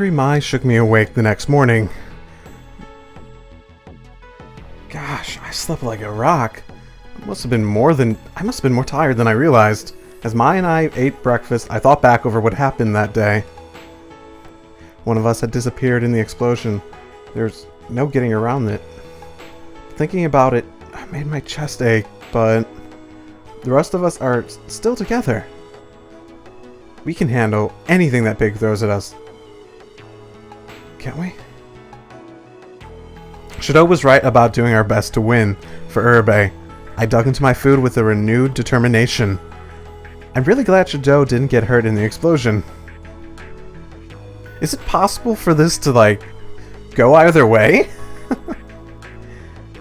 hungry Mai shook me awake the next morning. Gosh, I slept like a rock. I must have been more tired than I realized. As Mai and I ate breakfast, I thought back over what happened that day. One of us had disappeared in the explosion. There's no getting around it. Thinking about it, I made my chest ache, but the rest of us are still together. We can handle anything that Pig throws at us. Can't we? Shadow was right about doing our best to win for Uribe. I dug into my food with a renewed determination. I'm really glad Shadow didn't get hurt in the explosion. Is it possible for this to, like, go either way?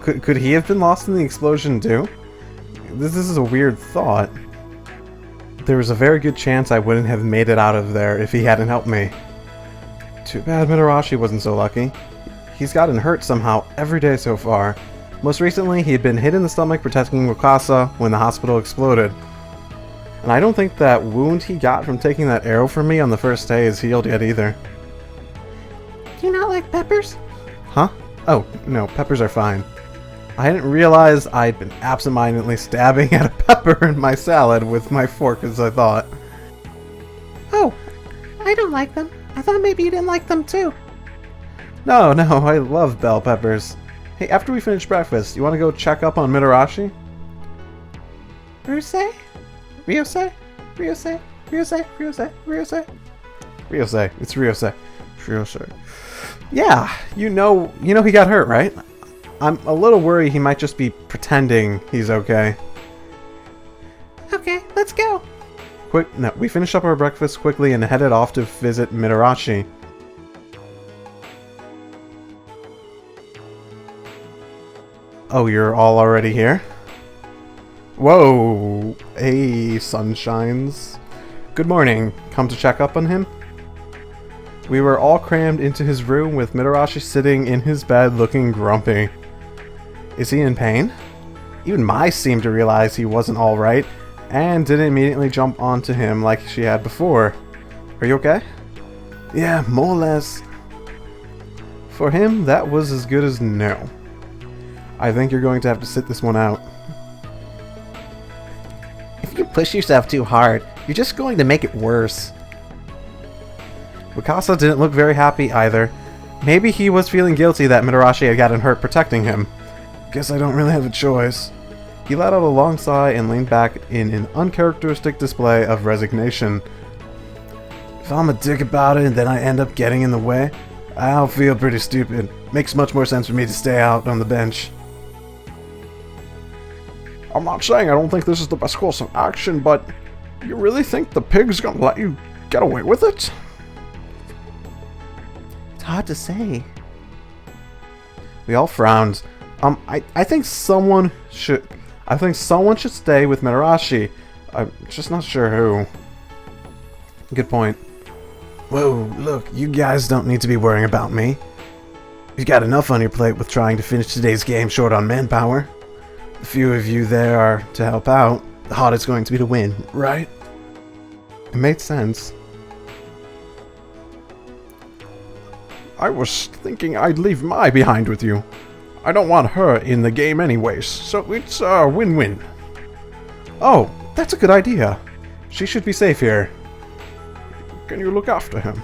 Could he have been lost in the explosion too? This is a weird thought. There was a very good chance I wouldn't have made it out of there if he hadn't helped me. Too bad Mitarashi wasn't so lucky. He's gotten hurt somehow every day so far. Most recently, he had been hit in the stomach protecting Wakasa when the hospital exploded. And I don't think that wound he got from taking that arrow from me on the first day is healed yet either. Do you not like peppers? Huh? Oh, no, peppers are fine. I hadn't realized I'd been absentmindedly stabbing at a pepper in my salad with my fork as I thought. Oh, I don't like them. I thought maybe you didn't like them too. No, I love bell peppers. Hey, after we finish breakfast, you want to go check up on Mitarashi? Ryusei? Ryusei? It's Ryusei. Yeah, you know he got hurt, right? I'm a little worried he might just be pretending he's okay. Okay, let's go. We finished up our breakfast quickly and headed off to visit Mitarashi. Oh, you're all already here? Whoa! Hey, sunshines. Good morning. Come to check up on him? We were all crammed into his room with Mitarashi sitting in his bed looking grumpy. Is he in pain? Even Mai seemed to realize he wasn't alright, and didn't immediately jump onto him like she had before. Are you okay? Yeah, more or less. For him, that was as good as no. I think you're going to have to sit this one out. If you push yourself too hard, you're just going to make it worse. Wakasa didn't look very happy either. Maybe he was feeling guilty that Mitarashi had gotten hurt protecting him. Guess I don't really have a choice. He let out a long sigh and leaned back in an uncharacteristic display of resignation. If I'm a dick about it and then I end up getting in the way, I'll feel pretty stupid. Makes much more sense for me to stay out on the bench. I'm not saying I don't think this is the best course of action, but you really think the pig's gonna let you get away with it? It's hard to say. We all frowned. I think someone should stay with Mitarashi. I'm just not sure who. Good point. Whoa, look, you guys don't need to be worrying about me. You've got enough on your plate with trying to finish today's game short on manpower. The few of you there are to help out. The harder it's going to be to win, right? It made sense. I was thinking I'd leave Mai behind with you. I don't want her in the game anyways, so it's a win-win. Oh, that's a good idea. She should be safe here. Can you look after him?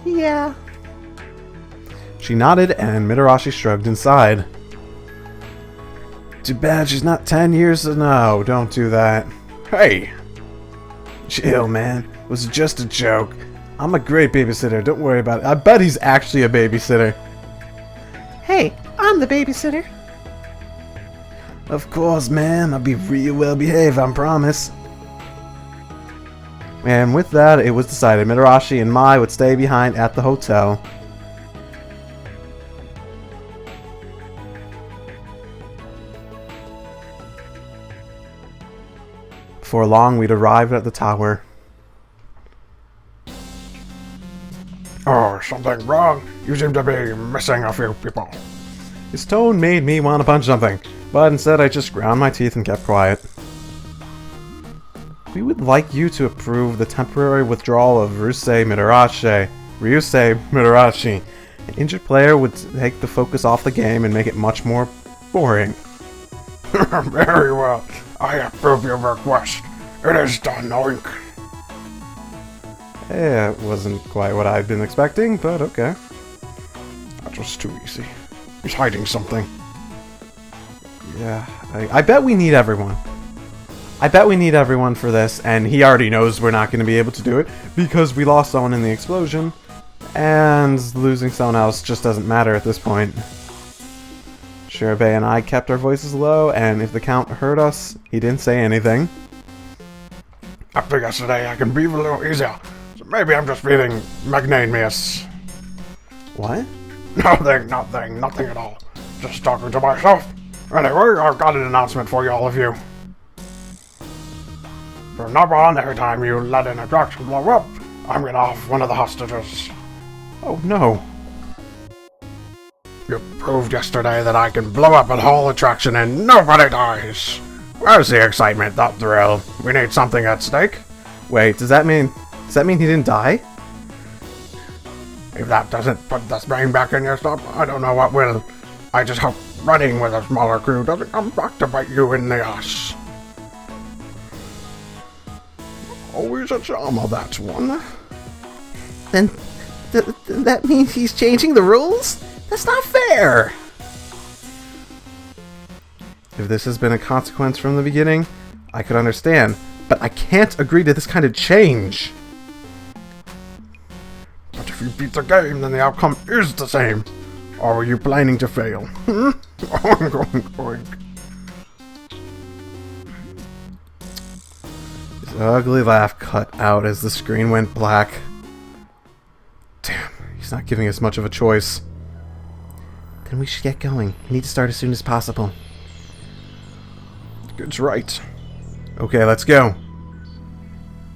Yeah. She nodded and Mitarashi shrugged inside. Too bad she's not 10 years. No, don't do that. Hey! Chill, man. It was just a joke. I'm a great babysitter, don't worry about it. I bet he's actually a babysitter. Hey, I'm the babysitter. Of course, ma'am. I'll be real well behaved, I promise. And with that, it was decided Mitarashi and Mai would stay behind at the hotel. Before long, we'd arrived at the tower. Oh, something wrong? You seem to be missing a few people. His tone made me want to punch something, but instead I just ground my teeth and kept quiet. We would like you to approve the temporary withdrawal of Ryusei Mitarashi. Ryusei Murashi. An injured player would take the focus off the game and make it much more boring. Very well. I approve your request. It is done, oink. It wasn't quite what I'd been expecting, but okay. That was too easy. He's hiding something. Yeah, I bet we need everyone. I bet we need everyone for this, and he already knows we're not going to be able to do it because we lost someone in the explosion, and losing someone else just doesn't matter at this point. Shirobei and I kept our voices low, and if the Count heard us, he didn't say anything. I figured today I can breathe a little easier, so maybe I'm just feeling magnanimous. What? Nothing at all. Just talking to myself. Anyway, I've got an announcement for you, all of you. From now on, every time you let an attraction blow up, I'm gonna off one of the hostages. Oh no. You proved yesterday that I can blow up a whole attraction and nobody dies. Where's the excitement, the thrill? We need something at stake. Wait, does that mean he didn't die? If that doesn't put the spring back in your step, I don't know what will. I just hope running with a smaller crew doesn't come back to bite you in the ass. Always a drama, that one. Then that means he's changing the rules? That's not fair! If this has been a consequence from the beginning, I could understand, but I can't agree to this kind of change. But if you beat the game, then the outcome is the same. Or were you planning to fail? Oink. His ugly laugh cut out as the screen went black. Damn, he's not giving us much of a choice. Then we should get going. We need to start as soon as possible. It's right. Okay, let's go.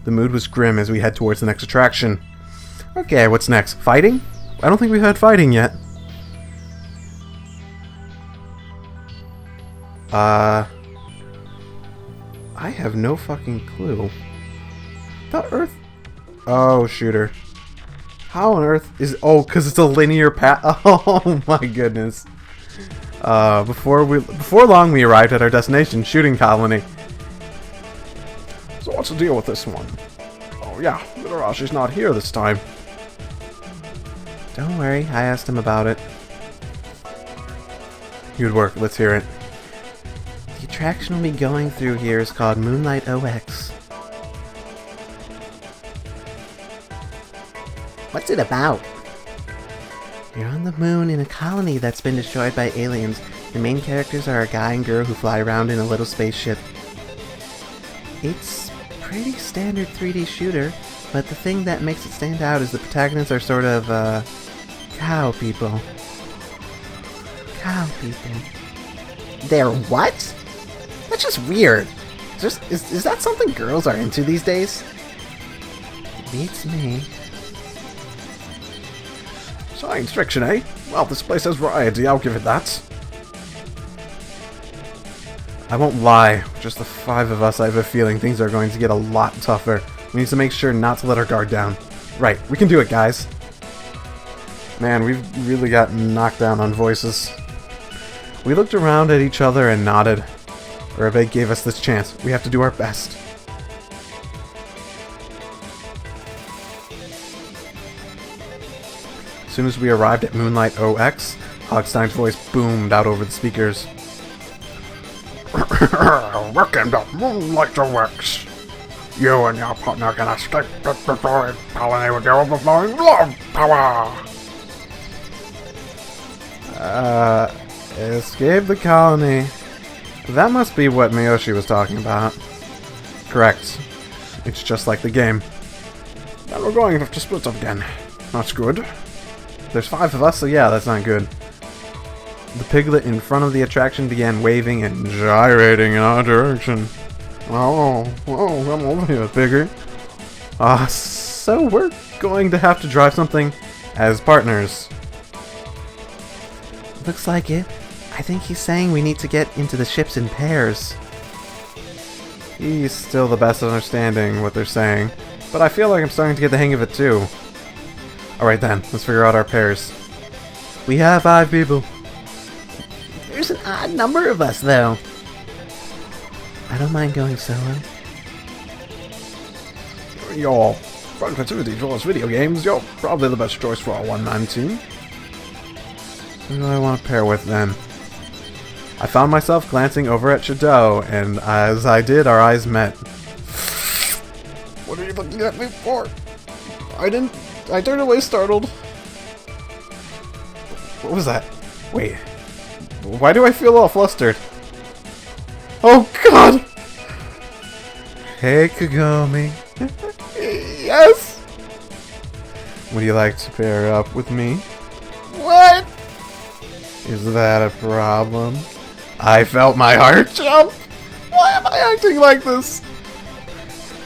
The mood was grim as we head towards the next attraction. Okay, what's next? Fighting? I don't think we've had fighting yet. I have no fucking clue. The Earth... Oh, shooter. How on earth is... Oh, because it's a linear path. Oh my goodness. Before long we arrived at our destination, Shooting Colony. So what's the deal with this one? Oh yeah, Mitarashi's not here this time. Don't worry, I asked him about it. Good work, let's hear it. The attraction we'll be going through here is called Moonlight OX. What's it about? You're on the moon in a colony that's been destroyed by aliens. The main characters are a guy and girl who fly around in a little spaceship. It's pretty standard 3D shooter, but the thing that makes it stand out is the protagonists are sort of, cow people. Cow people. They're what? That's just weird. Is that something girls are into these days? Beats me. Science fiction, eh? Well, this place has variety, I'll give it that. I won't lie, just the 5 of us, I have a feeling things are going to get a lot tougher. We need to make sure not to let our guard down. Right, we can do it, guys. Man, we've really got knocked down on voices. We looked around at each other and nodded. Urabe gave us this chance. We have to do our best. As soon as we arrived at Moonlight OX, Hogstein's voice boomed out over the speakers. Welcome to Moonlight OX. You and your partner can escape the destroyed colony with your overflowing love power. Escape the colony. That must be what Miyoshi was talking about. Correct. It's just like the game. Then we're going to have to split up again. That's good. There's 5 of us, so yeah, that's not good. The piglet in front of the attraction began waving and gyrating in our direction. Oh, come over here, pigger. So we're going to have to drive something as partners. Looks like it. I think he's saying we need to get into the ships in pairs. He's still the best at understanding what they're saying, but I feel like I'm starting to get the hang of it too. Alright then, let's figure out our pairs. We have 5 people. There's an odd number of us, though. I don't mind going solo. Your fun activity towards video games, you're probably the best choice for our one-man team. Who do I want to pair with then? I found myself glancing over at Shadow, and as I did, our eyes met. What are you looking at me for? I turned away startled. What was that? Wait. Why do I feel all flustered? Oh god! Hey Kagome. Yes! Would you like to pair up with me? What? Is that a problem? I felt my heart jump! Why am I acting like this?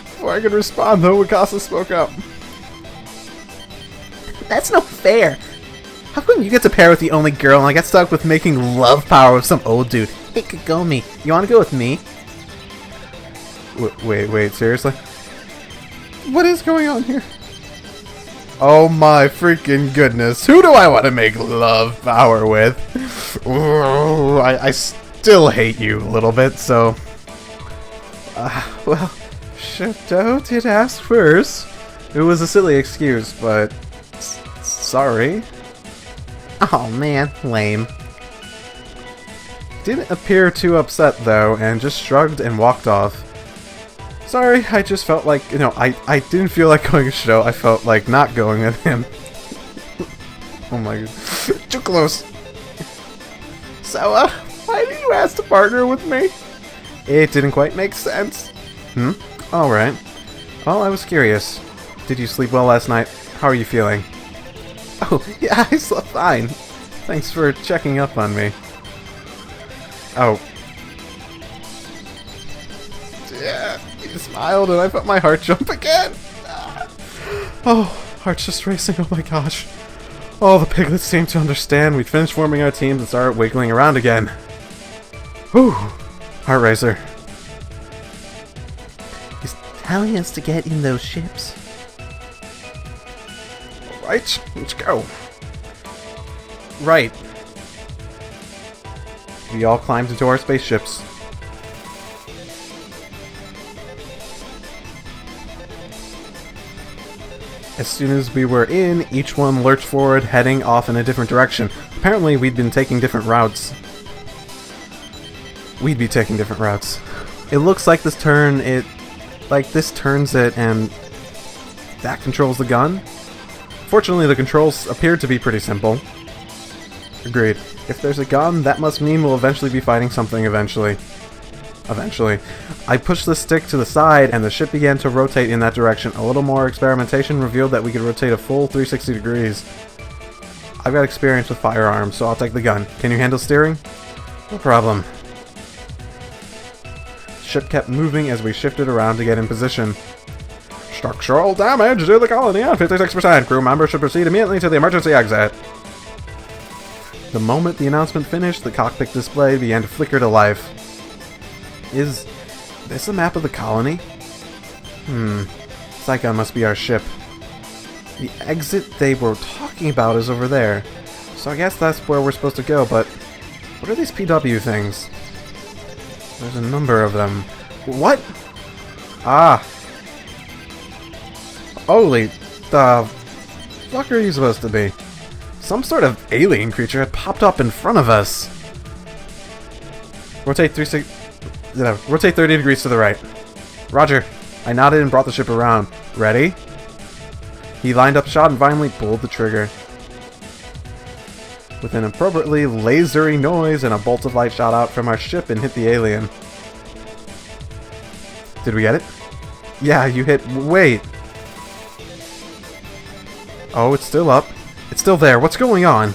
Before I could respond though, Aksys spoke up. That's no fair. How come you get to pair with the only girl and I get stuck with making love power with some old dude? Hey Kagome, you wanna go with me? Wait, seriously? What is going on here? Oh my freaking goodness. Who do I want to make love power with? Ooh, I still hate you a little bit, so... well, Shadow did ask first. It was a silly excuse, but... sorry. Oh man, lame. Didn't appear too upset though, and just shrugged and walked off. Sorry, I just felt like, I didn't feel like going with Shadow, I felt like not going with him. Oh my god. Too close. So, why did you ask to partner with me? It didn't quite make sense. Alright. Well, I was curious. Did you sleep well last night? How are you feeling? Oh, yeah, I slept fine. Thanks for checking up on me. Oh. Yeah, he smiled and I felt my heart jump again. Oh, heart's just racing, oh my gosh. Oh, the piglets seemed to understand. We'd finished forming our teams and started wiggling around again. Whew, heart racer. He's telling us to get in those ships. Alright, let's go. Right. We all climbed into our spaceships. As soon as we were in, each one lurched forward, heading off in a different direction. Apparently, we'd been taking different routes. We'd be taking different routes. It looks like this turns it, and that controls the gun. Fortunately, the controls appeared to be pretty simple. Agreed. If there's a gun, that must mean we'll eventually be fighting something eventually. I pushed the stick to the side, and the ship began to rotate in that direction. A little more experimentation revealed that we could rotate a full 360 degrees. I've got experience with firearms, so I'll take the gun. Can you handle steering? No problem. The ship kept moving as we shifted around to get in position. Structural damage to the colony on 56%. Crew members should proceed immediately to the emergency exit. The moment the announcement finished, the cockpit display began to flicker to life. Is this a map of the colony? Saigon must be our ship. The exit they were talking about is over there. So I guess that's where we're supposed to go, but what are these PW things? There's a number of them. What? Ah. Holy, the fuck are you supposed to be? Some sort of alien creature had popped up in front of us. Rotate 30 degrees to the right. Roger. I nodded and brought the ship around. Ready? He lined up a shot and finally pulled the trigger. With an appropriately lasery noise, and a bolt of light shot out from our ship and hit the alien. Did we get it? Yeah, you hit... Wait. Oh, it's still up. It's still there. What's going on?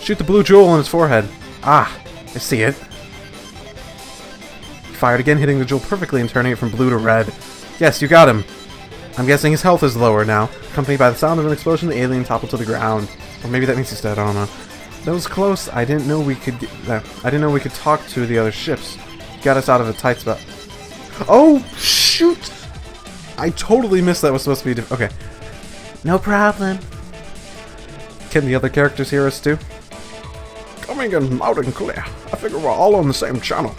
Shoot the blue jewel on his forehead. Ah, I see it. He fired again, hitting the jewel perfectly and turning it from blue to red. Yes, you got him. I'm guessing his health is lower now. Accompanied by the sound of an explosion, the alien toppled to the ground. Or maybe that means he's dead. I don't know. That was close. I didn't know we could talk to the other ships. Got us out of a tight spot. Oh shoot! I totally missed that was supposed to be. Okay. No problem. Can the other characters hear us too? Coming in loud and clear. I figure we're all on the same channel.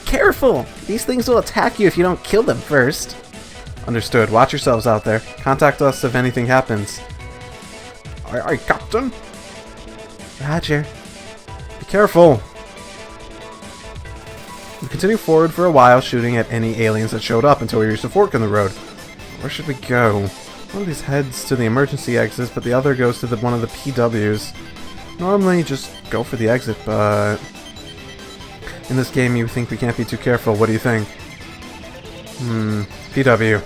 Careful! These things will attack you if you don't kill them first. Understood. Watch yourselves out there. Contact us if anything happens. Aye, aye, Captain. Roger. Be careful! We continue forward for a while, shooting at any aliens that showed up until we reached a fork in the road. Where should we go? One of these heads to the emergency exit, but the other goes to one of the PWs. Normally, just go for the exit, but... in this game, you think we can't be too careful. What do you think? PW.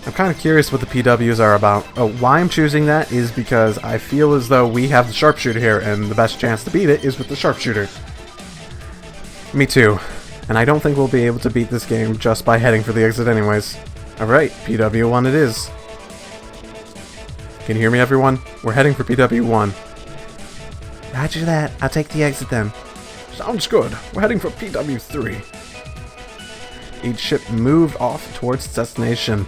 I'm kind of curious what the PWs are about. Oh, why I'm choosing that is because I feel as though we have the sharpshooter here, and the best chance to beat it is with the sharpshooter. Me too. And I don't think we'll be able to beat this game just by heading for the exit anyways. Alright, PW1 it is. Can you hear me, everyone? We're heading for PW1. Roger that. I'll take the exit then. Sounds good. We're heading for PW3. Each ship moved off towards its destination.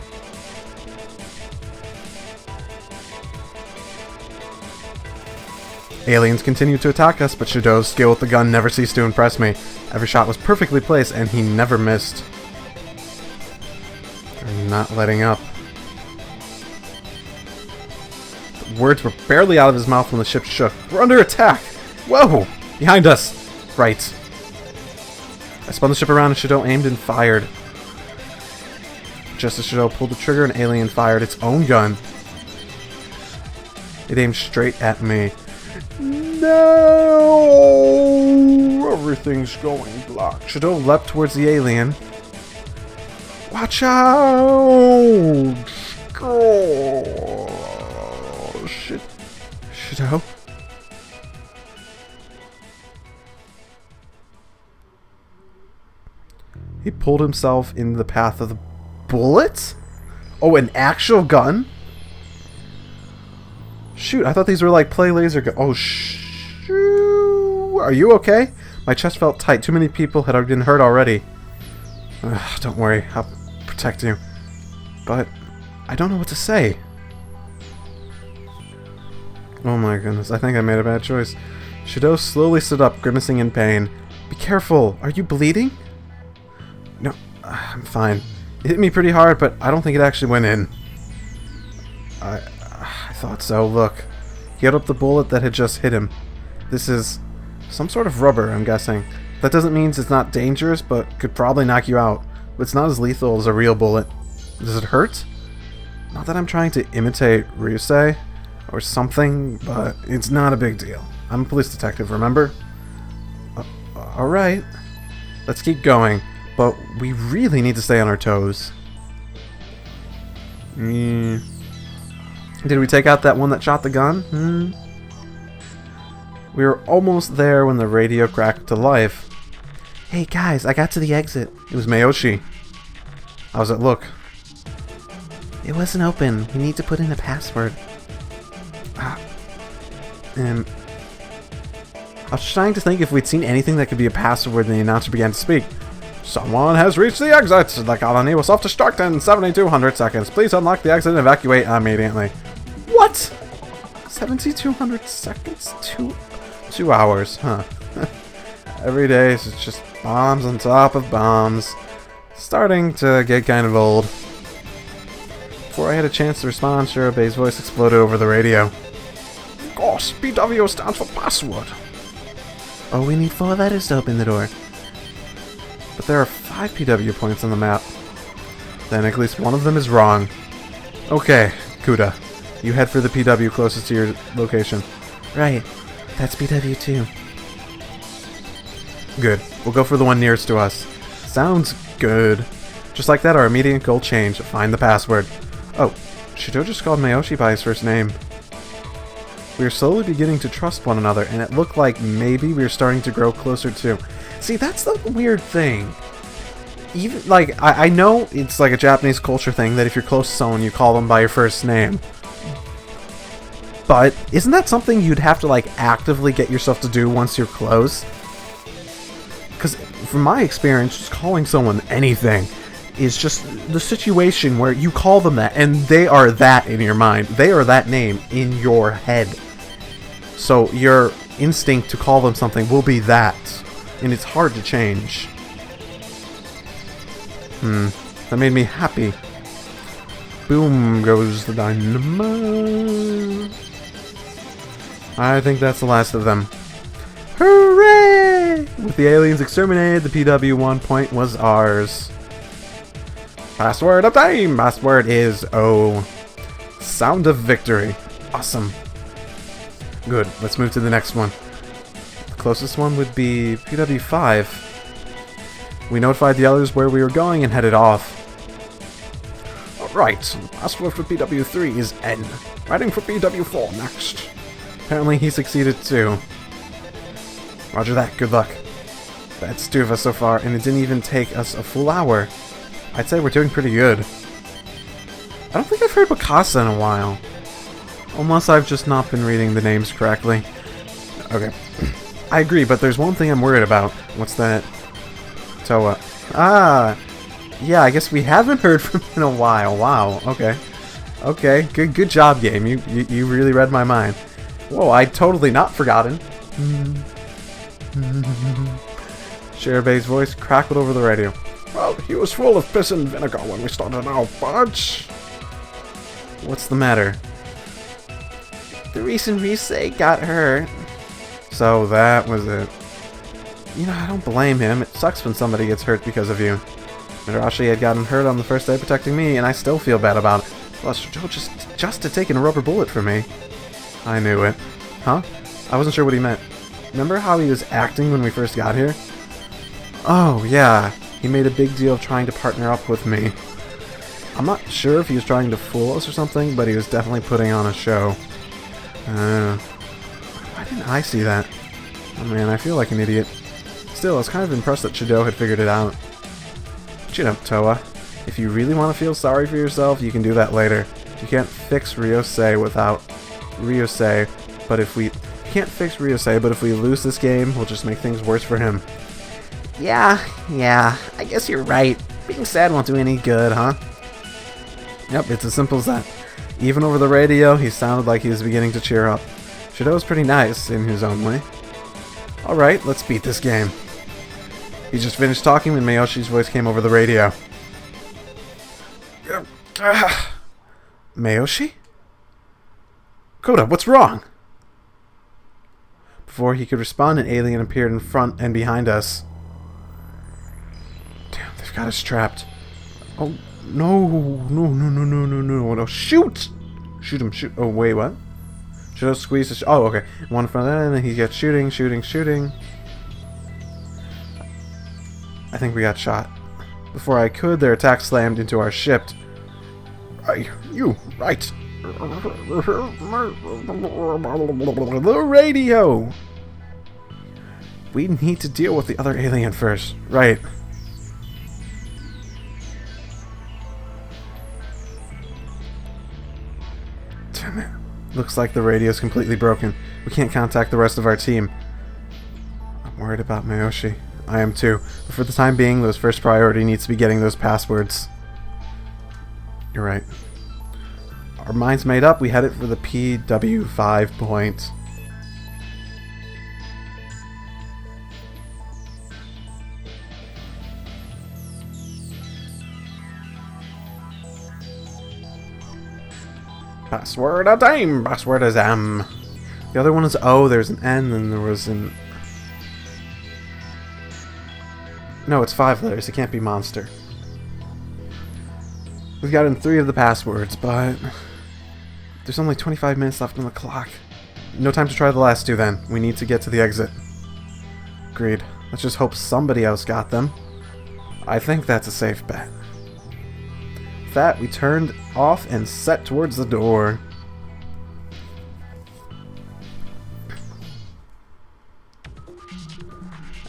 Aliens continued to attack us, but Shado's skill with the gun never ceased to impress me. Every shot was perfectly placed, and he never missed. They're not letting up. The words were barely out of his mouth when the ship shook. We're under attack! Whoa! Behind us! Right. I spun the ship around and Shadow aimed and fired. Just as Shadow pulled the trigger, an alien fired its own gun. It aimed straight at me. No! Everything's going black. Shadow leapt towards the alien. Watch out! Oh, shit. Shadow? He pulled himself into the path of the bullets? Oh, an actual gun? Shoot, I thought these were like play laser gun. Oh, shoot. Are you okay? My chest felt tight. Too many people had been hurt already. Don't worry, I'll protect you. But I don't know what to say. Oh my goodness, I think I made a bad choice. Shadow slowly stood up, grimacing in pain. Be careful, are you bleeding? No, I'm fine. It hit me pretty hard, but I don't think it actually went in. I thought so. Look, he held up the bullet that had just hit him. This is some sort of rubber, I'm guessing. That doesn't mean it's not dangerous, but could probably knock you out. But it's not as lethal as a real bullet. Does it hurt? Not that I'm trying to imitate Ryusei or something, but it's not a big deal. I'm a police detective, remember? Alright. Let's keep going. But we really need to stay on our toes. Did we take out that one that shot the gun? We were almost there when the radio cracked to life. Hey guys, I got to the exit. It was Mayoshi. How's it look? It wasn't open. You need to put in a password. I was trying to think if we'd seen anything that could be a password, and the announcer began to speak. Someone has reached the exit. The colony will self-destruct in 7,200 seconds. Please unlock the exit and evacuate immediately. What? 7,200 seconds? 2 hours, huh? Every day it's just bombs on top of bombs. Starting to get kind of old. Before I had a chance to respond, Shirobei's voice exploded over the radio. Of course, PW stands for password. Oh, we need 4 letters to open the door. But there are 5 PW points on the map. Then at least one of them is wrong. Okay, Kuda. You head for the PW closest to your location. Right. That's PW2. Good. We'll go for the one nearest to us. Sounds good. Just like that, our immediate goal changed. Find the password. Oh, Shido just called Mayoshi by his first name. We were slowly beginning to trust one another, and it looked like maybe we were starting to grow closer too. See, that's the weird thing. Even, like, I know it's like a Japanese culture thing that if you're close to someone, you call them by your first name. But isn't that something you'd have to, like, actively get yourself to do once you're close? Because from my experience, just calling someone anything is just the situation where you call them that, and they are that in your mind. They are that name in your head. So your instinct to call them something will be that, and it's hard to change. That made me happy. Boom goes the dynamite. I think that's the last of them. Hooray! With the aliens exterminated, the PW1 point was ours. Password uptime! Password is O. Sound of victory. Awesome. Good. Let's move to the next one. The closest one would be PW5. We notified the others where we were going and headed off. Right. Password for PW3 is N. Writing for PW4 next. Apparently he succeeded too. Roger that. Good luck. That's 2 of us so far, and it didn't even take us a full hour. I'd say we're doing pretty good. I don't think I've heard Wakasa in a while. Unless I've just not been reading the names correctly. Okay. I agree, but there's one thing I'm worried about. What's that? Toa. Ah! Yeah, I guess we haven't heard from him in a while. Wow, okay. Okay, good job, game. You really read my mind. Whoa, I'd totally not forgotten. Shirabe's voice crackled over the radio. Well, he was full of piss and vinegar when we started out, but... What's the matter? The recent Risei got hurt. So that was it. You know, I don't blame him. It sucks when somebody gets hurt because of you. Mitarashi had gotten hurt on the first day protecting me, and I still feel bad about it. Plus, Joe just had taken a rubber bullet for me. I knew it. Huh? I wasn't sure what he meant. Remember how he was acting when we first got here? Oh, yeah. He made a big deal of trying to partner up with me. I'm not sure if he was trying to fool us or something, but he was definitely putting on a show. Why didn't I see that? Oh man, I feel like an idiot. Still, I was kind of impressed that Shido had figured it out. Chin up, Toa. If you really want to feel sorry for yourself, you can do that later. You can't fix Ryosei without Ryosei, but if we lose this game, we'll just make things worse for him. Yeah, I guess you're right. Being sad won't do any good, huh? Yep, it's as simple as that. Even over the radio, he sounded like he was beginning to cheer up. Shido's pretty nice, in his own way. Alright, let's beat this game. He just finished talking when Mayoshi's voice came over the radio. Mayoshi? Koda, what's wrong? Before he could respond, an alien appeared in front and behind us. Damn, they've got us trapped. Oh, no, shoot! Shoot him, shoot. Oh, wait, what? Should I squeeze the oh, okay. One from that, and then he gets shooting. I think we got shot. Before I could, their attack slammed into our ship. Right. The radio! We need to deal with the other alien first. Right. Damn it. Looks like the radio's completely broken. We can't contact the rest of our team. I'm worried about Mayoshi. I am too. But for the time being, those first priority needs to be getting those passwords. You're right. Our minds made up. We headed for the PW5 point. Password a time. Password is M. The other one is O. There's an N, and there was an... No, it's 5 letters. It can't be monster. We've gotten 3 of the passwords, but... There's only 25 minutes left on the clock. No time to try the last 2 then. We need to get to the exit. Agreed. Let's just hope somebody else got them. I think that's a safe bet. With that, we turned off and set towards the door.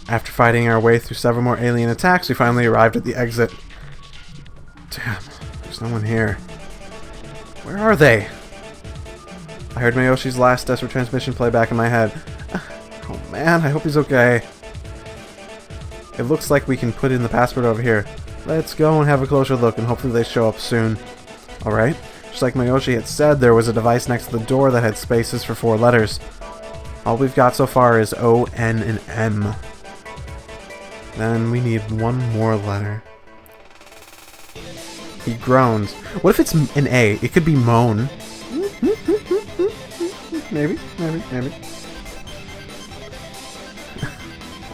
After fighting our way through several more alien attacks, we finally arrived at the exit. Damn, there's no one here. Where are they? I heard Mayoshi's last desperate transmission play back in my head. Oh man, I hope he's okay. It looks like we can put in the password over here. Let's go and have a closer look, and hopefully they show up soon. Alright. Just like Miyoshi had said, there was a device next to the door that had spaces for 4 letters. All we've got so far is O, N, and M. Then we need one more letter. He groans. What if it's an A? It could be moan. Maybe.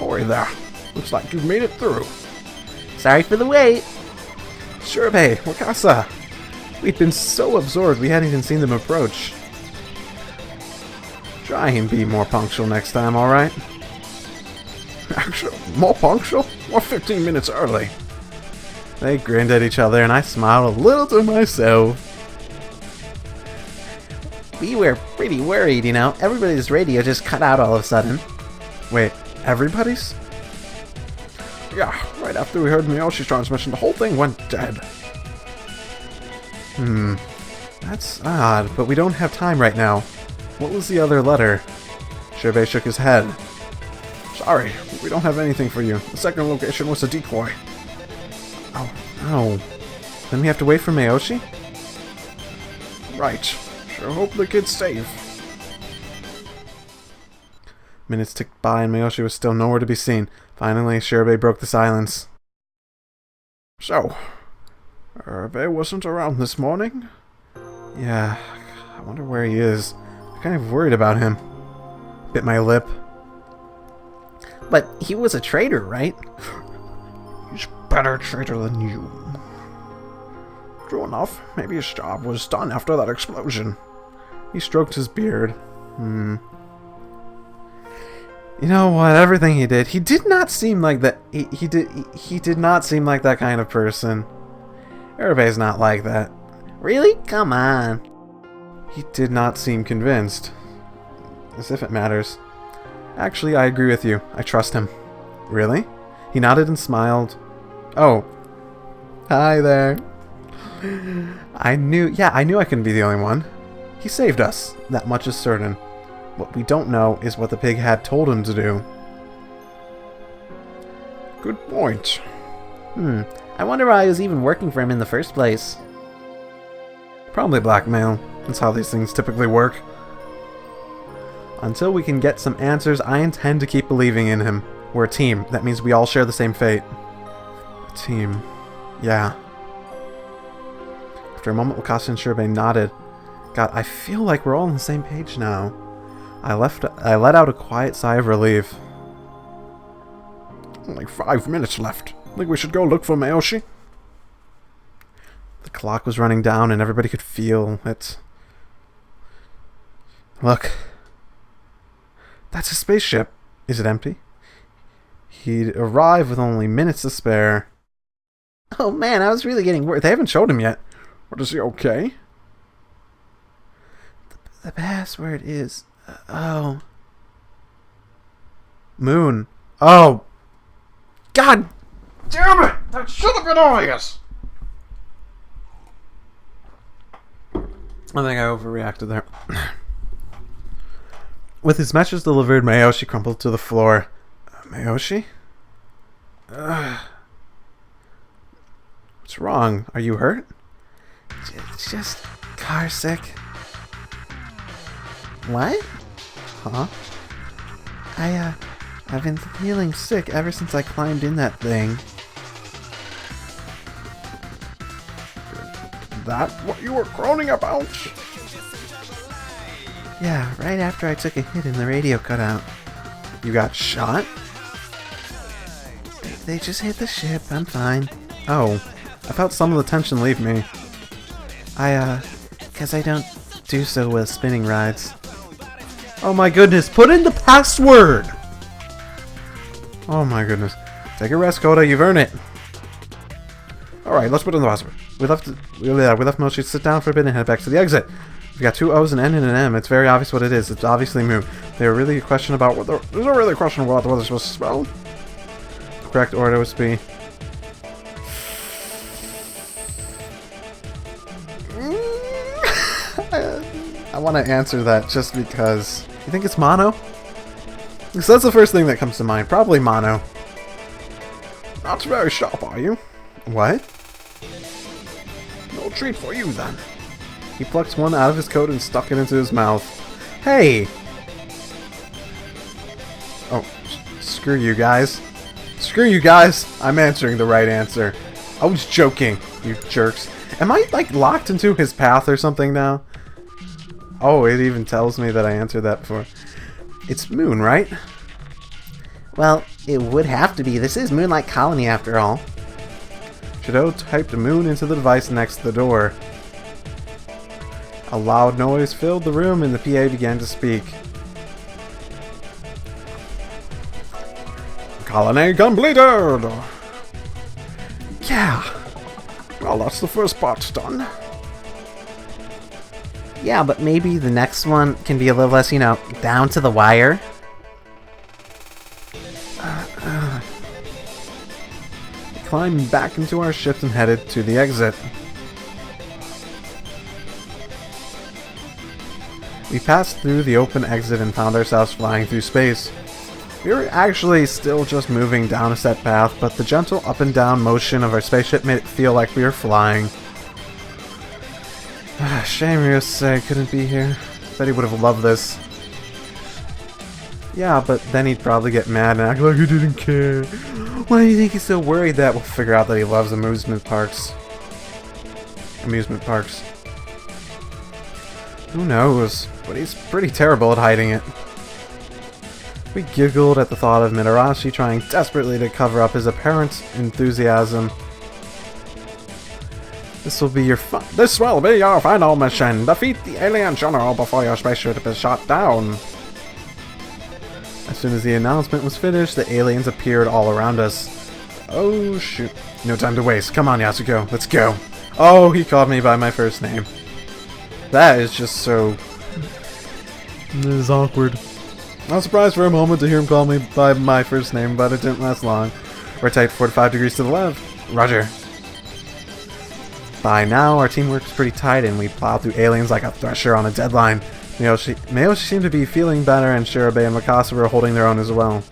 Oi there. Looks like you've made it through. Sorry for the wait. Shirobei, Wakasa. We'd been so absorbed we hadn't even seen them approach. Try and be more punctual next time, alright? Actually, more punctual? We're 15 minutes early. They grinned at each other and I smiled a little to myself. We were pretty worried, you know. Everybody's radio just cut out all of a sudden. Wait, everybody's? Yeah, right after we heard Miyoshi's transmission, the whole thing went dead. That's odd, but we don't have time right now. What was the other letter? Shirobei shook his head. Sorry, we don't have anything for you. The second location was a decoy. Oh. Then we have to wait for Miyoshi? Right. Sure hope the kid's safe. Minutes ticked by and Miyoshi was still nowhere to be seen. Finally, Shirobei broke the silence. So, Shirobei wasn't around this morning? Yeah, I wonder where he is. I'm kind of worried about him. Bit my lip. But he was a traitor, right? He's a better traitor than you. True enough, maybe his job was done after that explosion. He stroked his beard. You know what? Everything he did not seem like that. He did not seem like that kind of person. Shirobei's not like that. Really? Come on. He did not seem convinced. As if it matters. Actually, I agree with you. I trust him. Really? He nodded and smiled. Oh. Hi there. I knew I couldn't be the only one. He saved us. That much is certain. What we don't know is what the pig had told him to do. Good point. I wonder why I was even working for him in the first place. Probably blackmail. That's how these things typically work. Until we can get some answers, I intend to keep believing in him. We're a team. That means we all share the same fate. A team. Yeah. After a moment, Wakasa and Shirobei nodded. God, I feel like we're all on the same page now. I let out a quiet sigh of relief. Only 5 minutes left. Think we should go look for Miyoshi? The clock was running down and everybody could feel it. Look. That's a spaceship. Is it empty? He'd arrive with only minutes to spare. Oh man, I was really getting worried. They haven't showed him yet. But is he okay? The password is... oh. Moon. Oh. God damn it! That should have been obvious! I think I overreacted there. With his message delivered, Miyoshi crumpled to the floor. Miyoshi? What's wrong? Are you hurt? Just car sick. What? Huh? I've been feeling sick ever since I climbed in that thing. That what you were groaning about? Yeah, right after I took a hit and the radio cut out. You got shot? They just hit the ship, I'm fine. Oh, I felt some of the tension leave me. Cause I don't do so with spinning rides. Oh my goodness, put in the password! Oh my goodness. Take a rest, Koda, you've earned it. Alright, let's put in the password. We left Mochi to sit down for a bit and head back to the exit. We've got 2 O's, an N, and an M. It's very obvious what it is. It's obviously Moon. There's really a question about what they're supposed to spell. The correct order was B. I want to answer that just because. You think it's mono? So that's the first thing that comes to mind. Probably mono. Not very sharp, are you? What? No treat for you, then. He plucked one out of his coat and stuck it into his mouth. Hey! Oh, screw you guys. Screw you guys! I'm answering the right answer. I was joking, you jerks. Am I, like, locked into his path or something now? Oh, it even tells me that I answered that before. It's Moon, right? Well, it would have to be. This is Moonlight Colony after all. Shadow typed Moon into the device next to the door. A loud noise filled the room and the PA began to speak. Colony completed! Yeah! Well, that's the first part done. Yeah, but maybe the next one can be a little less, you know, down to the wire. We climbed back into our ship and headed to the exit. We passed through the open exit and found ourselves flying through space. We were actually still just moving down a set path, but the gentle up and down motion of our spaceship made it feel like we were flying. Shame Ryosei couldn't be here. Bet he would have loved this. Yeah, but then he'd probably get mad and act like he didn't care. Why do you think he's so worried that we'll figure out that he loves amusement parks? Who knows? But he's pretty terrible at hiding it. We giggled at the thought of Mitarashi trying desperately to cover up his apparent enthusiasm. This will be your final mission. Defeat the alien general before your spaceship is shot down. As soon as the announcement was finished, the aliens appeared all around us. Oh shoot. No time to waste. Come on, Yasuko. Let's go. Oh, he called me by my first name. That is just so... This is awkward. I was surprised for a moment to hear him call me by my first name, but it didn't last long. Rotate 45 degrees to the left. Roger. By now, our teamwork is pretty tight and we plowed through aliens like a thresher on a deadline. Mayoshi seemed to be feeling better and Shirabe and Mikasa were holding their own as well.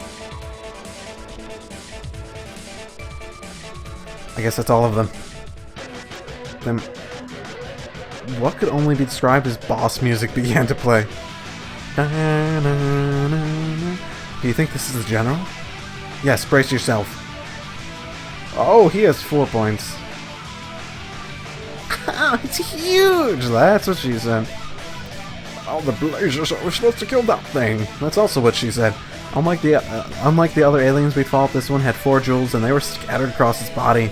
I guess that's all of them. Then, what could only be described as boss music began to play. Do you think this is the general? Yes, brace yourself. Oh, he has 4 points. It's huge! That's what she said. Oh, the blazers are supposed to kill that thing. That's also what she said. Unlike the other aliens we fought, this one had 4 jewels and they were scattered across its body.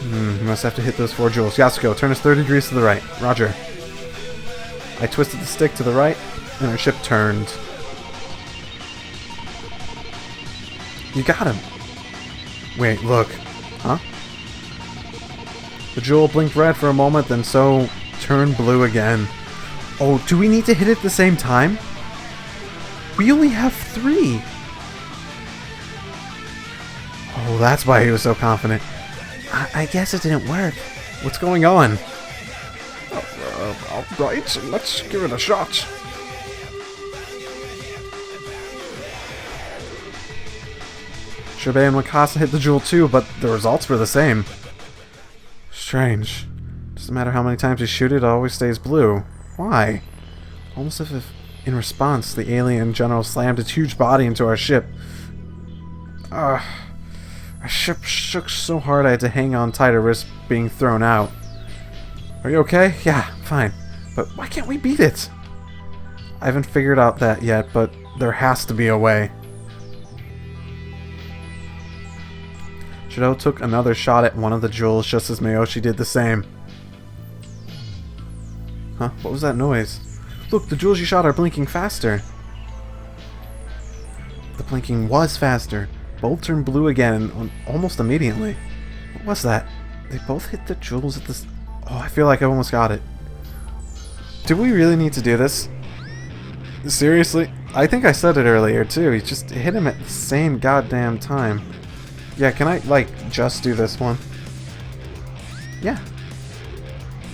We must have to hit those 4 jewels. Yasuko, turn us 30 degrees to the right. Roger. I twisted the stick to the right and our ship turned. You got him. Wait, look. Huh? The jewel blinked red for a moment, then so turned blue again. Oh, do we need to hit it at the same time? We only have 3. Oh, that's why he was so confident. I guess it didn't work. What's going on? Alright, let's give it a shot. Shirabe and Mikasa hit the jewel too, but the results were the same. Strange. Doesn't matter how many times you shoot it, it always stays blue. Why? Almost as if, in response, the alien general slammed its huge body into our ship. Our ship shook so hard I had to hang on tight to risk being thrown out. Are you okay? Yeah, fine. But why can't we beat it? I haven't figured out that yet, but there has to be a way. Shadow took another shot at one of the jewels just as Mayoshi did the same. Huh? What was that noise? Look, the jewels you shot are blinking faster. The blinking was faster. Both turned blue again almost immediately. What was that? They both hit the jewels at the... Oh, I feel like I almost got it. Do we really need to do this? Seriously? I think I said it earlier too. You just hit him at the same goddamn time. Yeah, can I, like, just do this one? Yeah.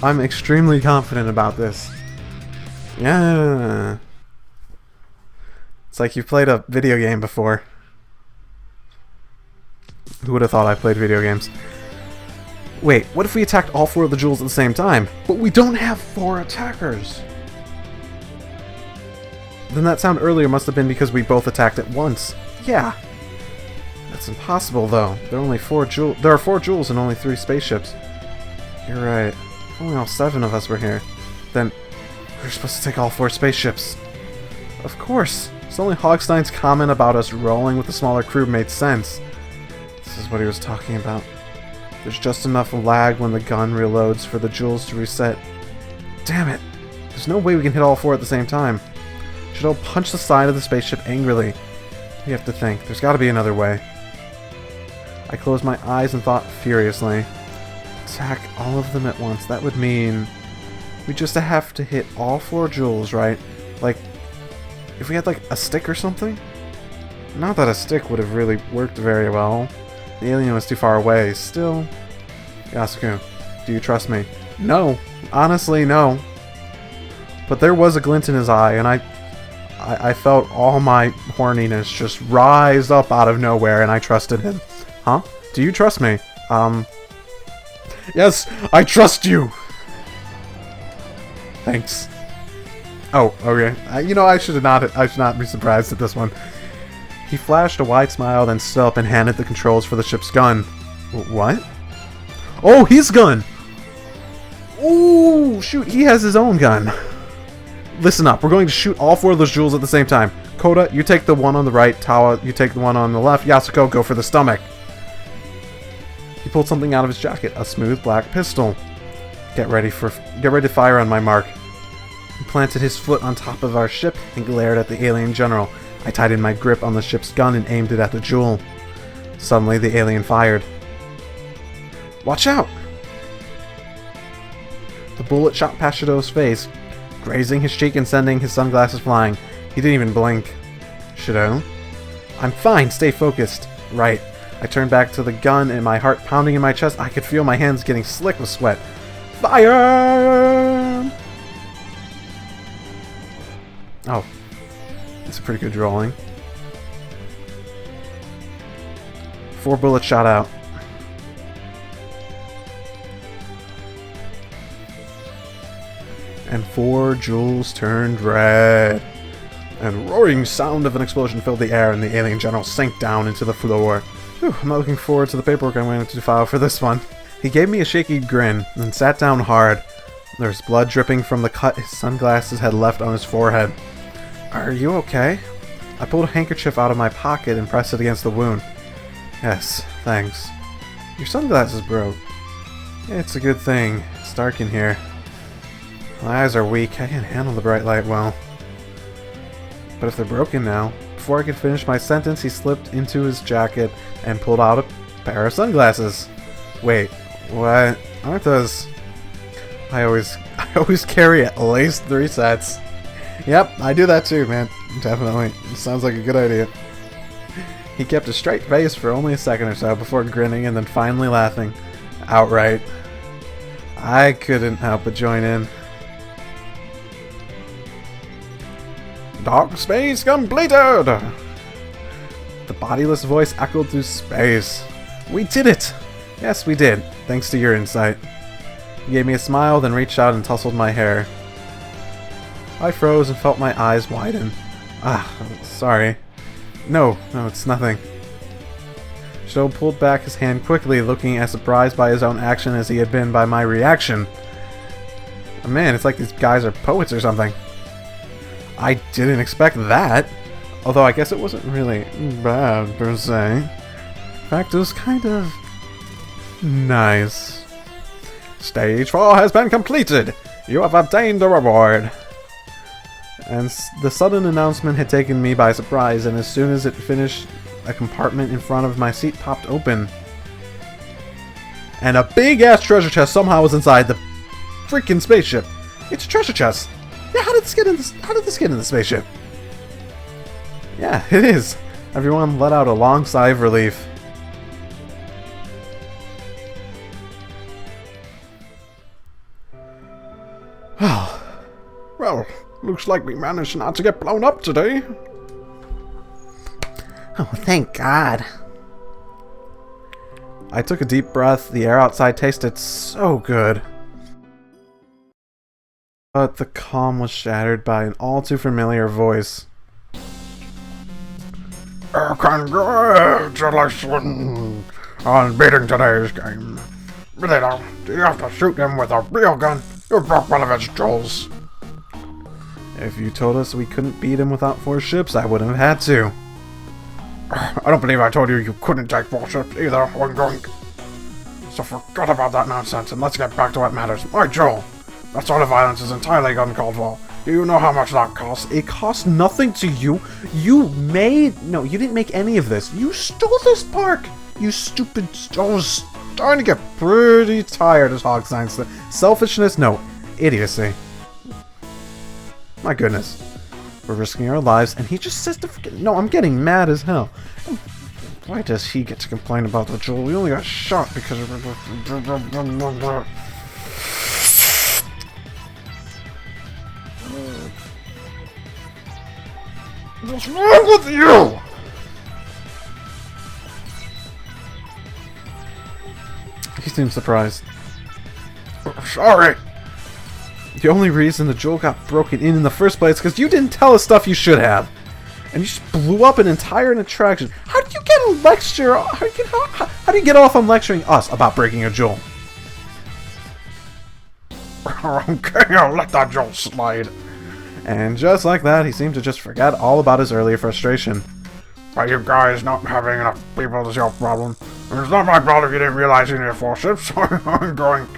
I'm extremely confident about this. Yeah. It's like you've played a video game before. Who would have thought I played video games? Wait, what if we attacked all 4 of the jewels at the same time? But we don't have 4 attackers. Then that sound earlier must have been because we both attacked at once. Yeah. That's impossible, though. There are 4 jewels and only 3 spaceships. You're right. If only all 7 of us were here. Then we're supposed to take all 4 spaceships. Of course. It's only Hogstein's comment about us rolling with a smaller crew made sense. This is what he was talking about. There's just enough lag when the gun reloads for the jewels to reset. Damn it! There's no way we can hit all 4 at the same time. Should I punch the side of the spaceship angrily? We have to think. There's gotta be another way. I closed my eyes and thought furiously. Attack all of them at once. That would mean we just have to hit all 4 jewels, right? Like, if we had like a stick or something? Not that a stick would have really worked very well. The alien was too far away. Still... Yasuku, do you trust me? No. Honestly, no. But there was a glint in his eye, and I felt all my horniness just rise up out of nowhere, and I trusted him. Huh? Do you trust me? Yes, I trust you! Thanks. Oh, okay. You know, I should not be surprised at this one. He flashed a wide smile, then stood up and handed the controls for the ship's gun. What? Oh, his gun! Ooh, shoot, he has his own gun. Listen up, we're going to shoot all 4 of those jewels at the same time. Koda, you take the one on the right. Tawa, you take the one on the left. Yasuko, go for the stomach. He pulled something out of his jacket, a smooth black pistol. Get ready to fire on my mark. He planted his foot on top of our ship and glared at the alien general. I tightened my grip on the ship's gun and aimed it at the jewel. Suddenly, the alien fired. Watch out! The bullet shot past Shido's face, grazing his cheek and sending his sunglasses flying. He didn't even blink. Shido? I'm fine, stay focused. Right. I turned back to the gun and my heart pounding in my chest. I could feel my hands getting slick with sweat. Fire! Oh. It's a pretty good drawing. 4 bullets shot out. And 4 jewels turned red. And roaring sound of an explosion filled the air, and the alien general sank down into the floor. Whew, I'm not looking forward to the paperwork I'm going to file for this one. He gave me a shaky grin, and sat down hard. There was blood dripping from the cut his sunglasses had left on his forehead. Are you okay? I pulled a handkerchief out of my pocket and pressed it against the wound. Yes, thanks. Your sunglasses broke. It's a good thing. It's dark in here. My eyes are weak. I can't handle the bright light well. But if they're broken now... Before I could finish my sentence, he slipped into his jacket and pulled out a pair of sunglasses. Wait, what? Aren't those... I always carry at least 3 sets. Yep, I do that too, man. Definitely. Sounds like a good idea. He kept a straight face for only a second or so before grinning and then finally laughing. Outright. I couldn't help but join in. Dark space completed! The bodiless voice echoed through space. We did it! Yes, we did, thanks to your insight. He gave me a smile, then reached out and tousled my hair. I froze and felt my eyes widen. Ah, sorry. No, it's nothing. Shido pulled back his hand quickly, looking as surprised by his own action as he had been by my reaction. Man, it's like these guys are poets or something. I didn't expect that. Although I guess it wasn't really bad, per se. In fact, it was kind of... nice. Stage 4 has been completed! You have obtained a reward! And the sudden announcement had taken me by surprise, and as soon as it finished, a compartment in front of my seat popped open. And a big-ass treasure chest somehow was inside the freaking spaceship. It's a treasure chest! Yeah, how did this get in the spaceship? Yeah, it is. Everyone let out a long sigh of relief. Well, looks like we managed not to get blown up today. Oh, thank God. I took a deep breath. The air outside tasted so good. But the calm was shattered by an all too familiar voice. Congratulations on beating today's game. Vita, do you have to shoot him with a real gun? You broke one of his jewels. If you told us we couldn't beat him without 4 ships, I wouldn't have had to. I don't believe I told you you couldn't take 4 ships either, oink. So forget about that nonsense and let's get back to what matters. My jewel! That sort of violence is entirely uncalled for. Do you know how much that costs? It cost nothing to you. You didn't make any of this. You stole this park. You stupid... I was starting to get pretty tired of Hogstein's selfishness. No, idiocy. My goodness. We're risking our lives, and he just says to forget... No, I'm getting mad as hell. Why does he get to complain about the jewel? We only got shot because of... What's wrong with you? He seems surprised. Sorry. The only reason the jewel got broken in the first place is because you didn't tell us stuff you should have. And you just blew up an entire attraction. How did you get a lecture? How do you get off on lecturing us about breaking a jewel? Okay, I'll let that jewel slide. And just like that, he seemed to just forget all about his earlier frustration. By you guys not having enough people is your problem. And it's not my problem if you didn't realize you needed 4 ships, so I'm going.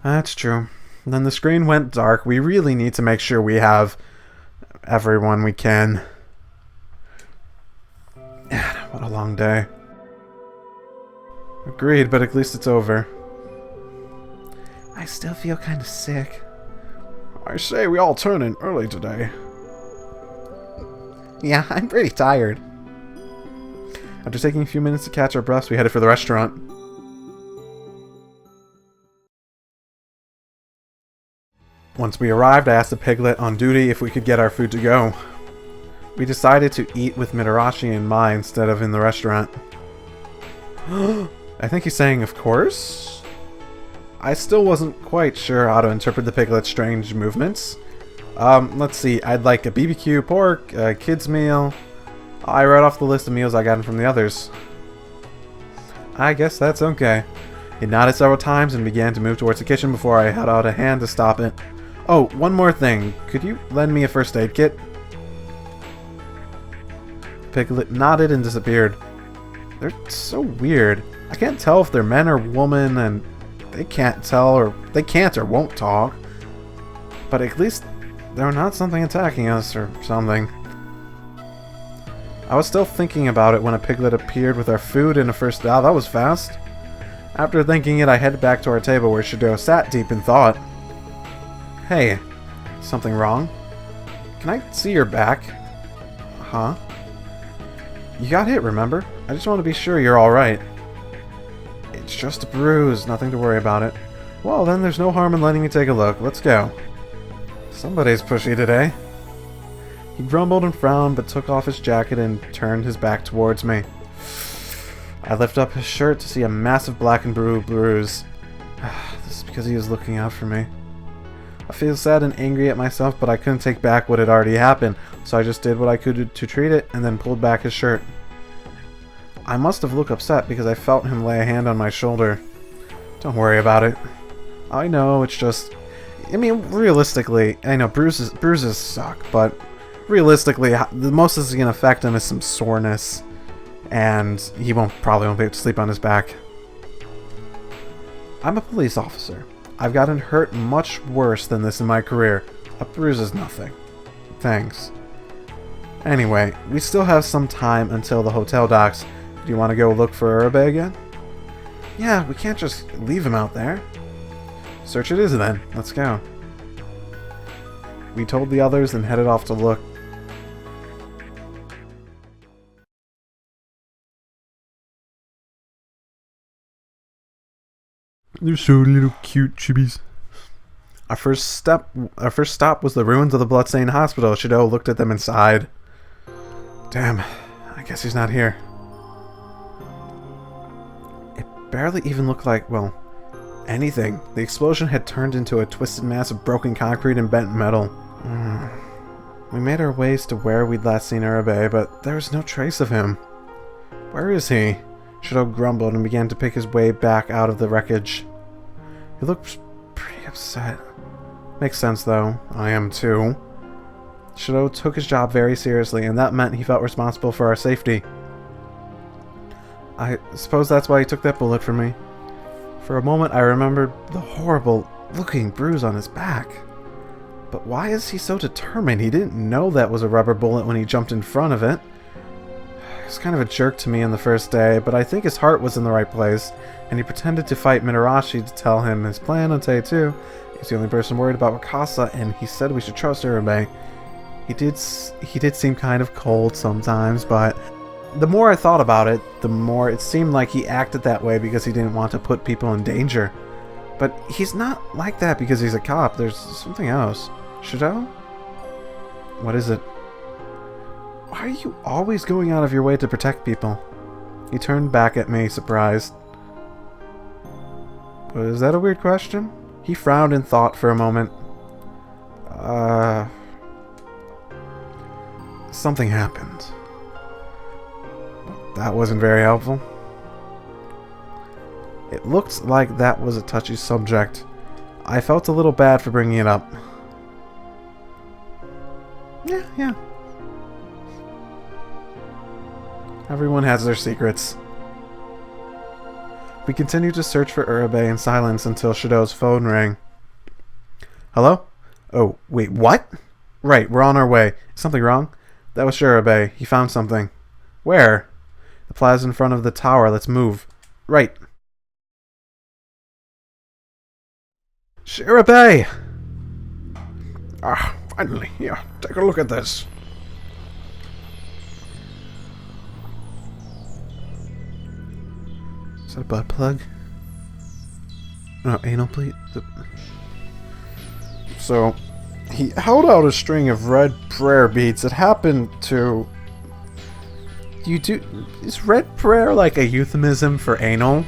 That's true. Then the screen went dark. We really need to make sure we have everyone we can. What a long day. Agreed, but at least it's over. I still feel kind of sick. I say we all turn in early today. Yeah, I'm pretty tired. After taking a few minutes to catch our breaths, we headed for the restaurant. Once we arrived, I asked the piglet on duty if we could get our food to go. We decided to eat with Mitarashi in mind instead of in the restaurant. I think he's saying, of course? I still wasn't quite sure how to interpret the piglet's strange movements. Let's see. I'd like a BBQ pork, a kid's meal. I read off the list of meals I got from the others. I guess that's okay. He nodded several times and began to move towards the kitchen before I held out a hand to stop it. Oh, one more thing. Could you lend me a first aid kit? Piglet nodded and disappeared. They're so weird. I can't tell if they're men or women, and they can't or won't talk. But at least they're not something attacking us or something. I was still thinking about it when a piglet appeared with our food in a first... Wow, that was fast. After thinking it, I headed back to our table where Shadow sat deep in thought. Hey, something wrong? Can I see your back? Huh? You got hit, remember? I just want to be sure you're alright. It's just a bruise, nothing to worry about it. Well, then there's no harm in letting me take a look. Let's go. Somebody's pushy today. He grumbled and frowned, but took off his jacket and turned his back towards me. I lifted up his shirt to see a massive black and blue bruise. This is because he was looking out for me. I feel sad and angry at myself, but I couldn't take back what had already happened, so I just did what I could to treat it and then pulled back his shirt. I must have looked upset because I felt him lay a hand on my shoulder. Don't worry about it. I know, it's just... I mean, realistically, I know bruises suck, but realistically, the most this is going to affect him is some soreness, and he probably won't be able to sleep on his back. I'm a police officer. I've gotten hurt much worse than this in my career. A bruise is nothing. Thanks. Anyway, we still have some time until the hotel docks. Do you want to go look for Urabe again? Yeah, we can't just leave him out there. Search it is then. Let's go. We told the others and headed off to look. They're so little cute chibis. Our first stop was the ruins of the Bloodstained Hospital. Shido looked at them and sighed. Damn, I guess he's not here. barely even looked like, well, anything. The explosion had turned into a twisted mass of broken concrete and bent metal. We made our ways to where we'd last seen Urabe, but there was no trace of him. Where is he? Shadow grumbled and began to pick his way back out of the wreckage. He looked pretty upset. Makes sense, though. I am, too. Shadow took his job very seriously, and that meant he felt responsible for our safety. I suppose that's why he took that bullet from me. For a moment, I remembered the horrible-looking bruise on his back. But why is he so determined? He didn't know that was a rubber bullet when he jumped in front of it. He was kind of a jerk to me on the first day, but I think his heart was in the right place, and he pretended to fight Mitarashi to tell him his plan on day 2. He's the only person worried about Wakasa, and he said we should trust Urabe. He did seem kind of cold sometimes, but the more I thought about it, the more it seemed like he acted that way because he didn't want to put people in danger. But he's not like that because he's a cop. There's something else. Shadow? What is it? Why are you always going out of your way to protect people? He turned back at me, surprised. Was that a weird question? He frowned in thought for a moment. Something happened. That wasn't very helpful. It looked like that was a touchy subject. I felt a little bad for bringing it up. Yeah. Everyone has their secrets. We continued to search for Urabe in silence until Shadow's phone rang. Hello? Oh, wait, what? Right, we're on our way. Something wrong? That was Urabe. He found something. Where? The plaza in front of the tower. Let's move. Right. Urabe! Ah, finally. Here, take a look at this. Is that a butt plug? No, anal plate? So, he held out a string of red prayer beads that happened to... Is red prayer like a euphemism for anal?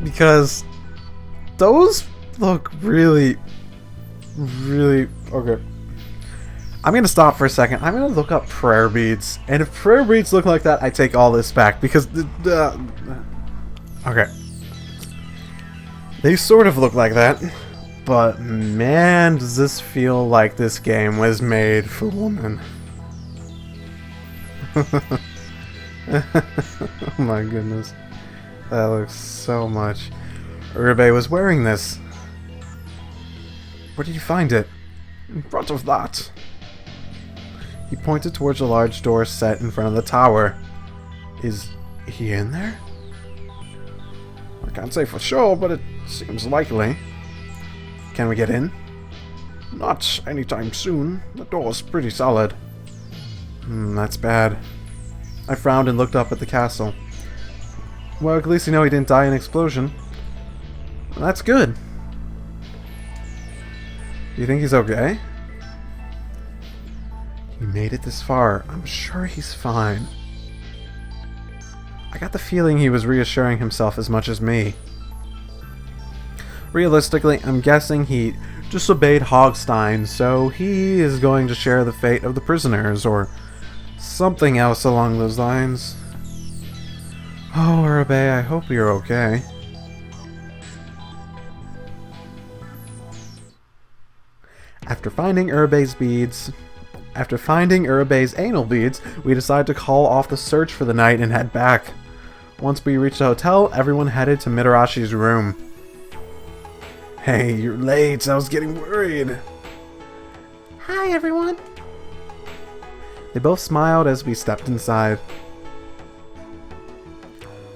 Because those look really... Okay. I'm going to stop for a second. I'm going to look up prayer beads. And if prayer beads look like that, I take all this back. Because... okay. They sort of look like that. But man, does this feel like this game was made for women. Oh my goodness. That looks so much. Urabe was wearing this. Where did you find it? In front of that. He pointed towards a large door set in front of the tower. Is he in there? I can't say for sure, but it seems likely. Can we get in? Not anytime soon. The door's pretty solid. That's bad. I frowned and looked up at the castle. Well, at least you know he didn't die in an explosion. That's good. Do you think he's okay? He made it this far. I'm sure he's fine. I got the feeling he was reassuring himself as much as me. Realistically, I'm guessing he disobeyed Hogstein, so he is going to share the fate of the prisoners, or something else along those lines. Oh, Urabe, I hope you're okay. After finding Urabe's anal beads, we decided to call off the search for the night and head back. Once we reached the hotel, everyone headed to Mitarashi's room. Hey, you're late. I was getting worried. Hi, everyone. They both smiled as we stepped inside.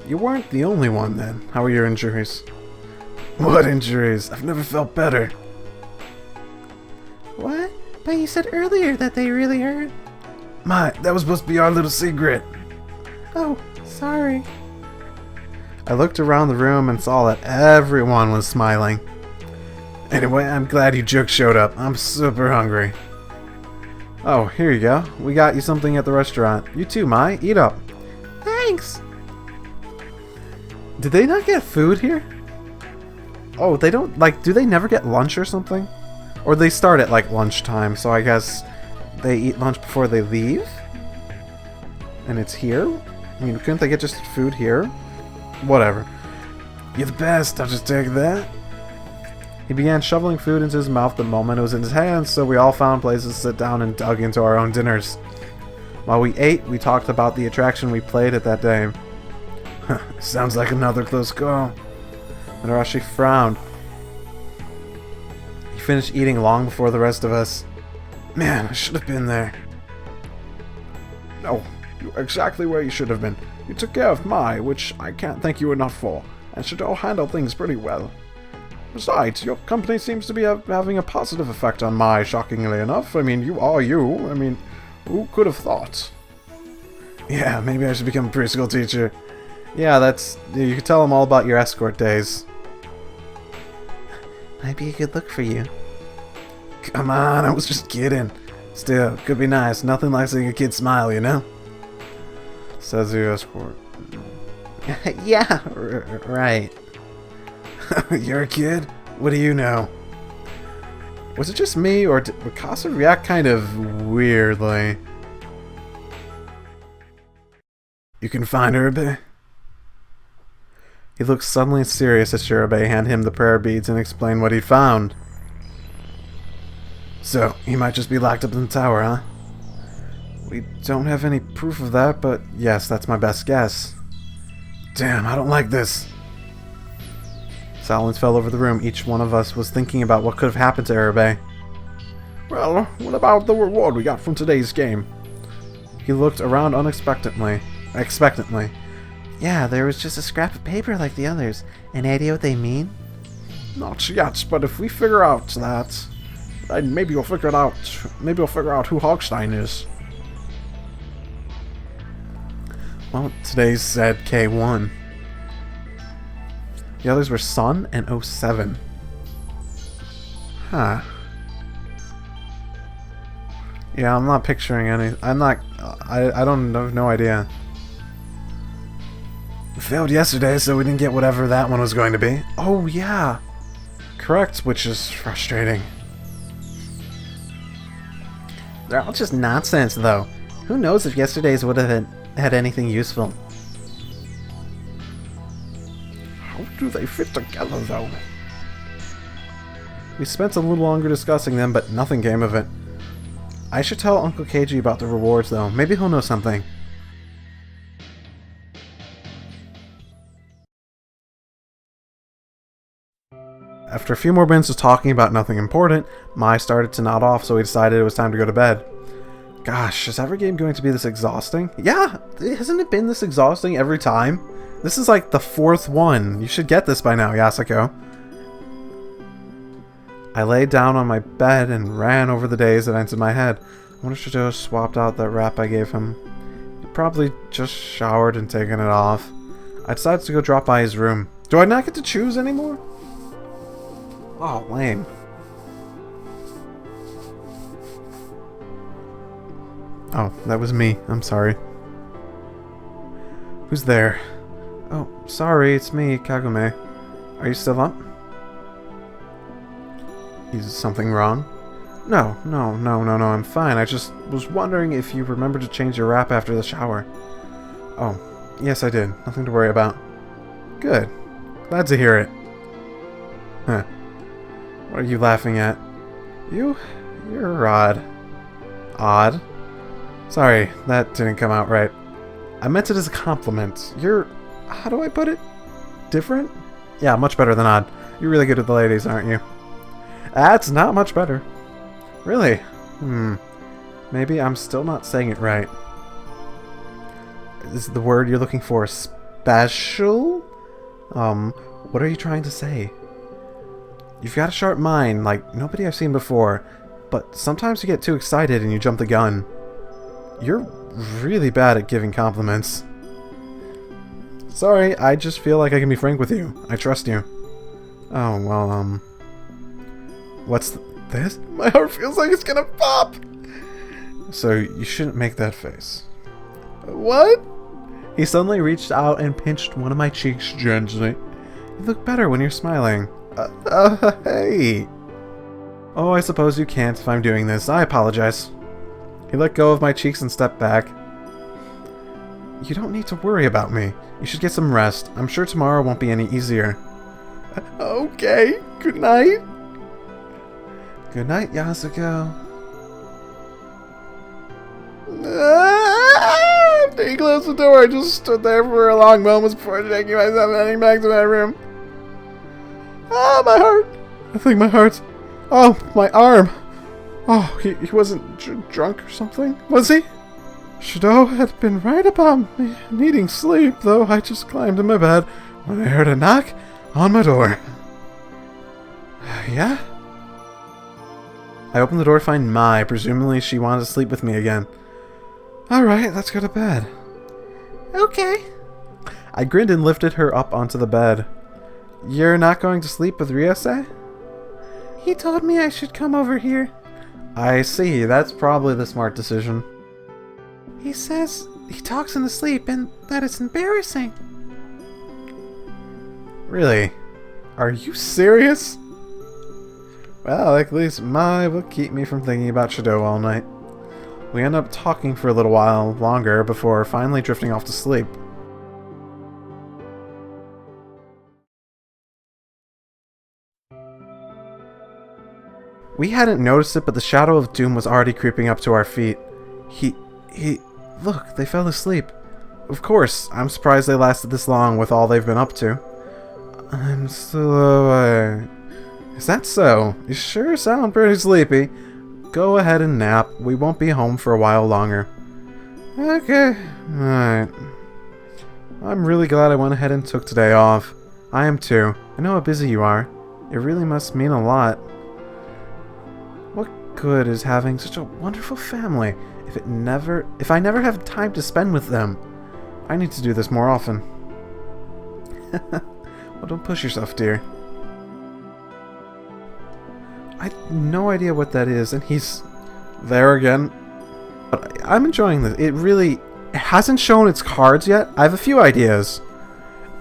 You weren't the only one then. How are your injuries? What injuries? I've never felt better. What? But you said earlier that they really hurt. My, that was supposed to be our little secret. Oh, sorry. I looked around the room and saw that everyone was smiling. Anyway, I'm glad you jerks showed up. I'm super hungry. Oh, here you go. We got you something at the restaurant. You too, Mai. Eat up. Thanks. Did they not get food here? Oh, they don't, like, do they never get lunch or something? Or they start at, like, lunchtime, so I guess they eat lunch before they leave? And it's here? I mean, couldn't they get just food here? Whatever. You're the best, I'll just take that. He began shoveling food into his mouth the moment it was in his hands, so we all found places to sit down and dug into our own dinners. While we ate, we talked about the attraction we played at that day. Sounds like another close call. Mitarashi frowned. He finished eating long before the rest of us. Man, I should have been there. No, you're exactly where you should have been. You took care of Mai, which I can't thank you enough for, and should all handle things pretty well. Besides, your company seems to be having a positive effect on Mai, shockingly enough. I mean, you are you. I mean, who could have thought? Yeah, maybe I should become a preschool teacher. Yeah, you could tell him all about your escort days. Might be a good look for you. Come on, I was just kidding. Still, could be nice. Nothing like seeing a kid smile, you know? Says the escort. Yeah, right. You're a kid? What do you know? Was it just me, or did Mikasa react kind of weirdly? You can find her a bit. He looked suddenly serious as Shirabe handed him the prayer beads and explained what he'd found. So, he might just be locked up in the tower, huh? We don't have any proof of that, but yes, that's my best guess. Damn, I don't like this. Silence fell over the room. Each one of us was thinking about what could have happened to Urabe. Well, what about the reward we got from today's game? He looked around expectantly. Yeah, there was just a scrap of paper like the others. Any idea what they mean? Not yet, but if we figure out that, then maybe we'll figure it out. Maybe we'll figure out who Hogstein is. Well, today's said K1. The others were Sun and 07. Huh. Yeah, I'm not picturing any. I don't have no idea. We failed yesterday, so we didn't get whatever that one was going to be. Oh, yeah. Correct, which is frustrating. They're all just nonsense, though. Who knows if yesterday's would have had anything useful. How do they fit together, though? We spent a little longer discussing them, but nothing came of it. I should tell Uncle Keiji about the rewards, though. Maybe he'll know something. After a few more minutes of talking about nothing important, Mai started to nod off, so we decided it was time to go to bed. Gosh, is every game going to be this exhausting? Yeah, hasn't it been this exhausting every time? This is like the 4th one. You should get this by now, Yasuko. I laid down on my bed and ran over the days that entered my head. I wonder if Shido swapped out that wrap I gave him. He probably just showered and taken it off. I decided to go drop by his room. Do I not get to choose anymore? Oh, lame. Oh, that was me. I'm sorry. Who's there? Oh, sorry, it's me, Kagome. Are you still up? Is something wrong? No, I'm fine. I just was wondering if you remembered to change your wrap after the shower. Oh, yes I did. Nothing to worry about. Good. Glad to hear it. Huh. What are you laughing at? You're odd. Odd? Sorry, that didn't come out right. I meant it as a compliment. You're... how do I put it? Different? Yeah, much better than odd. You're really good with the ladies, aren't you? That's not much better. Really? Maybe I'm still not saying it right. Is the word you're looking for special? What are you trying to say? You've got a sharp mind, like nobody I've seen before, but sometimes you get too excited and you jump the gun. You're really bad at giving compliments. Sorry, I just feel like I can be frank with you. I trust you. Oh, well, what's this? My heart feels like it's gonna pop! So, you shouldn't make that face. What? He suddenly reached out and pinched one of my cheeks gently. You look better when you're smiling. Hey. Oh, I suppose you can't if I'm doing this. I apologize. He let go of my cheeks and stepped back. You don't need to worry about me. You should get some rest. I'm sure tomorrow won't be any easier. Okay. Good night. Good night, Yasuko. After he closed the door, I just stood there for a long moment before taking myself and heading back to my room. Ah, my heart. I think my heart. Oh, my arm. Oh, he wasn't drunk or something, was he? Shido had been right about me needing sleep, though I just climbed in my bed when I heard a knock on my door. Yeah? I opened the door to find Mai. Presumably she wanted to sleep with me again. Alright, let's go to bed. Okay. I grinned and lifted her up onto the bed. You're not going to sleep with Ryusei? He told me I should come over here. I see, that's probably the smart decision. He says he talks in his sleep and that it's embarrassing. Really? Are you serious? Well, at least Mai will keep me from thinking about Shido all night. We end up talking for a little while longer before finally drifting off to sleep. We hadn't noticed it, but the shadow of doom was already creeping up to our feet. Look, they fell asleep. Of course, I'm surprised they lasted this long with all they've been up to. I'm still awake. Is that so? You sure sound pretty sleepy. Go ahead and nap. We won't be home for a while longer. Okay, alright. I'm really glad I went ahead and took today off. I am too. I know how busy you are. It really must mean a lot. What good is having such a wonderful family if I never have time to spend with them? I need to do this more often. Well, don't push yourself, dear. I have no idea what that is, and he's there again. But I'm enjoying this. It hasn't shown its cards yet. I have a few ideas.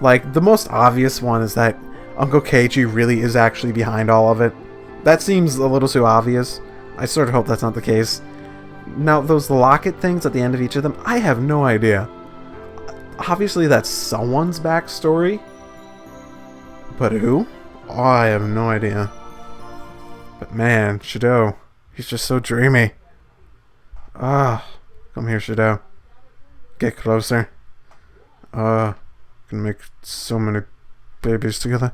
Like, the most obvious one is that Uncle Keiji really is actually behind all of it. That seems a little too obvious. I sort of hope that's not the case. Now, those locket things at the end of each of them, I have no idea. Obviously, that's someone's backstory. But who? Oh, I have no idea. But man, Shido, he's just so dreamy. Ah, come here, Shido. Get closer. Can make so many babies together.